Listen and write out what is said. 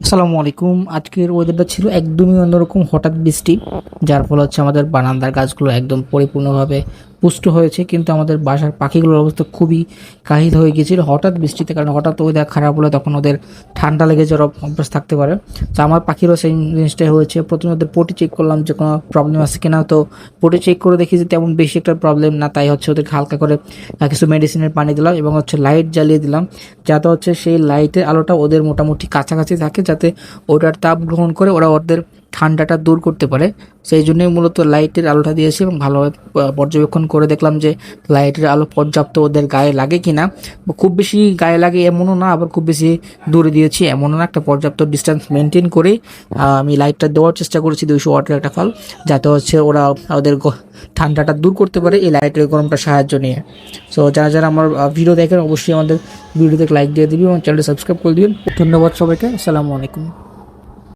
আসসালামু আলাইকুম। আজকের ওয়েদারটা ছিল একদমই অন্যরকম, হঠাৎ বৃষ্টি, যার ফলে হচ্ছে আমাদের বারান্দার গাছগুলো একদম পরিপূর্ণভাবে পুষ্ট হয়েছে, কিন্তু আমাদের বাসার পাখিগুলোর অবস্থা খুবই কাহিল হয়ে গিয়েছিল হঠাৎ বৃষ্টিতে। কারণ হঠাৎ ওয়েদার খারাপ হলে তখন ওদের ঠান্ডা লেগে যাওয়ার অভ্যাস থাকতে পারে। তো আমার পাখিরও সেই জিনিসটাই হয়েছে। প্রথমে ওদের পটি চেক করলাম যে কোনো প্রবলেম আছে কিনা। তো পটি চেক করে দেখি যে তেমন বেশি একটা প্রবলেম না, তাই হচ্ছে ওদেরকে হালকা করে কিছু মেডিসিনের পানি দিলাম এবং হচ্ছে লাইট জ্বালিয়ে দিলাম, যাতে হচ্ছে সেই লাইটের আলোটা ওদের মোটামুটি কাছাকাছি থাকে, যাতে ওটার তাপ গ্রহণ করে ওরা ওদের ঠান্ডাটা দূর করতে পারে। সেই জন্যই মূলত লাইটের আলোটা দিয়েছি এবং ভালোভাবে পর্যবেক্ষণ করে দেখলাম যে লাইটের আলো পর্যাপ্ত ওদের গায়ে লাগে কিনা। খুব বেশি গায়ে লাগে এমনও না, আবার খুব বেশি দূরে দিয়েছি এমনও না। একটা পর্যাপ্ত ডিস্টেন্স মেনটেন করে আমি লাইটটা দেওয়ার চেষ্টা করেছি 200 ওয়াটের একটা ফাল, যাতে হচ্ছে ওরা ওদের ঠান্ডাটা দূর করতে পারে এই লাইটের গরমটা সাহায্য নিয়ে। সো যারা যারা আমার ভিডিও দেখেন অবশ্যই আমাদের ভিডিওতে লাইক দিয়ে দিবি এবং চ্যানেলটা সাবস্ক্রাইব করে দিবেন। ধন্যবাদ সবাইকে। আসসালামু আলাইকুম।